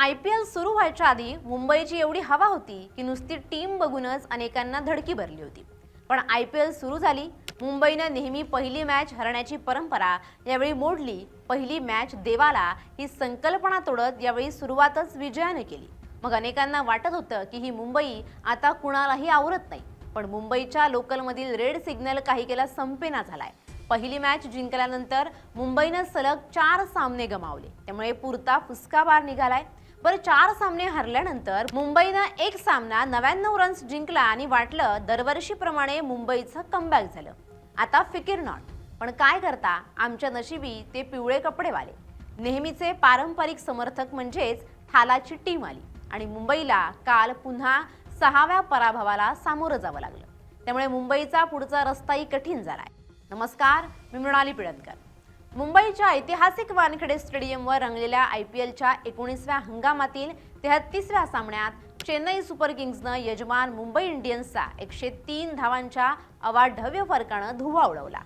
IPL सुरू व्हायच्या आधी मुंबईची एवढी हवा होती की नुसती टीम बघूनच अनेकांना धडकी भरली होती। पण IPL सुरू झाली, मुंबईने नेहमी पहिली मॅच हरण्याची परंपरा यावेळी मोडली। पहिली मॅच देवाला ही संकल्पना तोडत यावेळी सुरुवातच विजयाने केली। मग अनेकांना वाटत होतं की ही मुंबई आता कुणालाही आवरत नाही, पण मुंबईच्या लोकलमधील रेड सिग्नल काही केला संपेना झालाय। पहिली मॅच जिंकल्यानंतर मुंबईने सलग 4 सामने गमावले, त्यामुळे पुरता फुसका बार निघालाय। पर 4 सामने हरल्यानंतर मुंबईने एक सामना 99 रन्स जिंकला आणि वाटलं दरवर्षीप्रमाणे मुंबईचं कमबॅक झालं। आता फिकीर नॉट, पण काय करता, आमच्या नशिबी ते पिवळे कपडेवाले। नेहमीचे पारंपरिक समर्थक म्हणजेच थालाची टीम आली आणि मुंबईला काल पुन्हा 6व्या पराभवाला सामोरं जावं लागलं। त्यामुळे मुंबईचा पुढचा रस्ताही कठीण झालाय। नमस्कार, मी मृणाली पिळणकर। मुंबईच्या ऐतिहासिक वानखेडे स्टेडियमवर रंगलेल्या IPLच्या 19व्या हंगामातील 33व्या सामन्यात चेन्नई सुपर किंग्सनं यजमान मुंबई इंडियन्सचा 103 धावांच्या अवाढव्य फरकानं धुव्वा उडवला।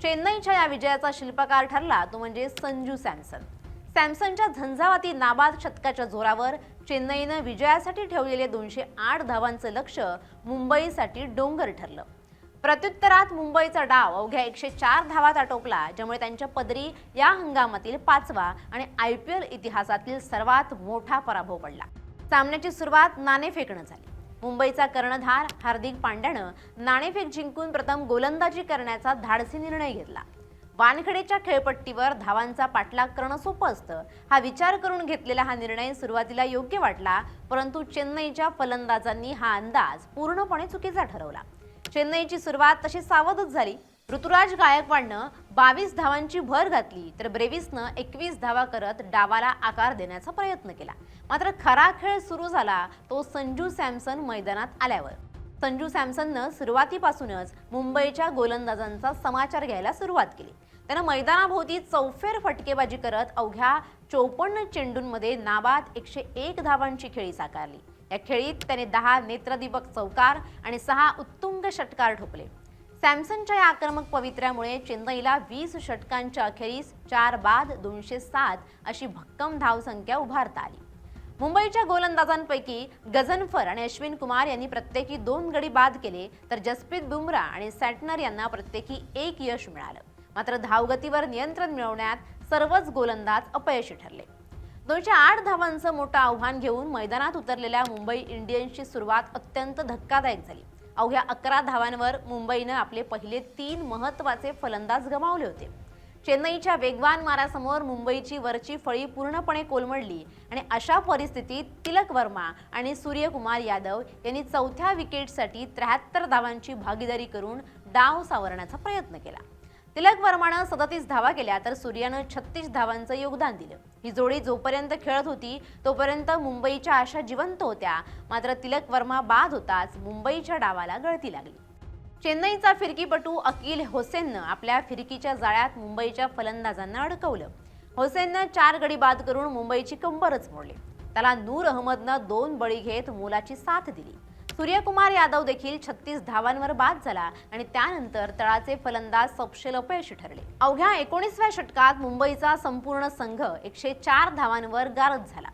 चेन्नईच्या या विजयाचा शिल्पकार ठरला तो म्हणजे संजू सॅमसन। सॅमसनच्या झंझावाती नाबाद शतकाच्या जोरावर चेन्नईनं विजयासाठी ठेवलेले 208 धावांचं लक्ष्य मुंबईसाठी डोंगर ठरलं। प्रत्युत्तरात मुंबईचा डाव अवघ्या 104 धावात आटोपला, ज्यामुळे त्यांच्या पदरी या हंगामातील 5वा आणि IPL इतिहासातील सर्वात मोठा पराभव पडला। सामन्याची सुरुवात नाणेफेकनं झाली। मुंबईचा कर्णधार हार्दिक पांड्यानं नाणेफेक जिंकून प्रथम गोलंदाजी करण्याचा धाडसी निर्णय घेतला। वानखेडेच्या खेळपट्टीवर धावांचा पाठलाग करणं सोपं असतं, हा विचार करून घेतलेला हा निर्णय सुरुवातीला योग्य वाटला, परंतु चेन्नईच्या फलंदाजांनी हा अंदाज पूर्णपणे चुकीचा ठरवला। चेन्नईची सुरुवात तशी सावधच झाली। ऋतुराज गायकवाडनं 22 धावांची भर घातली, तर ब्रेविसनं 21 धावा करत डावाला आकार देण्याचा प्रयत्न केला। मात्र खरा खेळ सुरू झाला तो संजू सॅमसन मैदानात आल्यावर। संजू सॅमसननं सुरुवातीपासूनच मुंबईच्या गोलंदाजांचा समाचार घ्यायला सुरुवात केली। त्यानं मैदानाभोवती चौफेर फटकेबाजी करत अवघ्या 54 चेंडूंमध्ये नाबाद 101 धावांची खेळी साकारली। या खेळीत त्याने 10 नेत्रदीपक चौकार आणि 6 उत्तुंग षटकार ठोकले। सॅमसनच्या या आक्रमक पवित्र्यामुळे चेन्नईला 20 षटकांच्या अखेरीस 4 बाद 207 अशी भक्कम धावसंख्या उभारता आली। मुंबईच्या गोलंदाजांपैकी गझनफर आणि अश्विन कुमार यांनी प्रत्येकी 2 गडी बाद केले, तर जसप्रीत बुमराह आणि सॅटनर यांना प्रत्येकी 1 यश मिळालं। मात्र धावगतीवर नियंत्रण मिळवण्यात सर्वच गोलंदाज अपयशी ठरले। 208 धावांचं मोठं आव्हान घेऊन मैदानात उतरलेल्या मुंबई इंडियन्सची सुरुवात अत्यंत धक्कादायक झाली। अवघ्या 11 धावांवर मुंबईनं आपले पहिले 3 महत्त्वाचे फलंदाज गमावले होते। चेन्नईच्या वेगवान मारासमोर मुंबईची वरची फळी पूर्णपणे कोलमडली आणि अशा परिस्थितीत तिलक वर्मा आणि सूर्यकुमार यादव यांनी चौथ्या विकेटसाठी 73 धावांची भागीदारी करून डाव सावरण्याचा प्रयत्न केला। तिलक वर्मानं 37 धावा केल्या, तर सूर्यानं 36 धावांचं योगदान दिलं। ही जोडी जोपर्यंत खेळत होती तोपर्यंत मुंबईच्या आशा जिवंत होत्या, मात्र तिलक वर्मा बाद होताच मुंबईच्या डावाला गळती लागली। चेन्नईचा फिरकीपटू अकील होसेननं आपल्या फिरकीच्या जाळ्यात मुंबईच्या फलंदाजांना अडकवलं। होसेननं 4 गडी बाद करून मुंबईची कंबरच मोडली। त्याला नूर अहमदनं 2 बळी घेत मोलाची साथ दिली। सूर्यकुमार यादव देखील 36 धावांवर बाद झाला आणि त्यानंतर तळाचे फलंदाज सपशेल अपयशी ठरले। अवघ्या 19व्या षटकात मुंबईचा संपूर्ण संघ 104 धावांवर गारद झाला।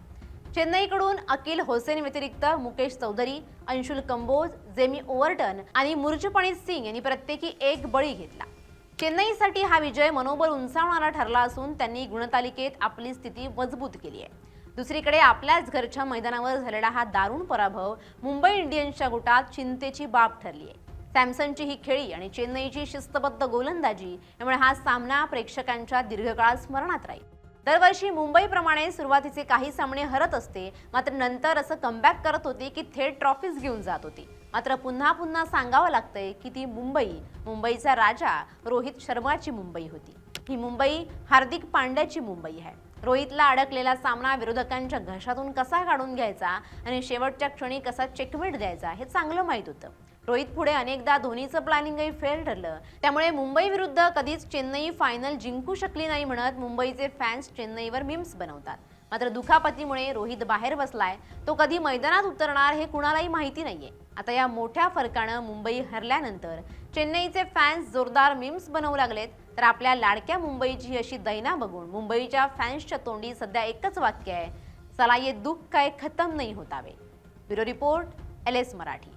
चेन्नईकडून अकील होसेन व्यतिरिक्त मुकेश चौधरी, अंशुल कंबोज, जेमी ओव्हर्टन आणि मुर्जपणीत सिंग यांनी प्रत्येकी 1 बळी घेतला। चेन्नईसाठी हा विजय मनोबल उंचावणारा ठरला असून त्यांनी गुणतालिकेत आपली स्थिती मजबूत केली आहे। दुसरीकडे आपल्याच घरच्या मैदानावर झालेला हा दारुण पराभव मुंबई इंडियन्सच्या गोटात चिंतेची बाब ठरली आहे। सॅमसनची ही खेळी आणि चेन्नईची शिस्तबद्ध गोलंदाजी यामुळे हा सामना प्रेक्षकांच्या दीर्घकाळ स्मरणात राहील। दरवर्षी मुंबईप्रमाणे सुरुवातीचे काही सामने हरत असते, मात्र नंतर असं कमबॅक करत होती की थेट ट्रॉफीज घेऊन जात होती। मात्र पुन्हा पुन्हा सांगावं लागतंय की ती मुंबईचा राजा रोहित शर्माची मुंबई होती। ही मुंबई हार्दिक पांड्याची मुंबई आहे। रोहितला अडकलेला सामना विरोधकांच्या घशातून कसा काढून घ्यायचा आणि शेवटच्या क्षणी कसा चेकमेट द्यायचा हे चांगलं माहीत होतं। रोहित पुढे अनेकदा धोनीचं प्लॅनिंगही फेल ठरलं, त्यामुळे मुंबई विरुद्ध कधीच चेन्नई फायनल जिंकू शकली नाही म्हणत मुंबईचे फॅन्स चेन्नईवर मीम्स बनवतात। मात्र दुखापतीमुळे रोहित बाहेर बसलाय, तो कधी मैदानात उतरणार हे कुणालाही माहिती नाहीये। आता या मोठ्या फरकानं मुंबई हरल्यानंतर चेन्नईचे फॅन्स जोरदार मीम्स बनवू लागलेत, तर आपल्या लाडक्या मुंबईची अशी दैना बघून मुंबईच्या फॅन्सच्या तोंडी सध्या एकच वाक्य आहे, चला ये दुख काय खतम नाही होतावे. Bureau report, LS Marathi.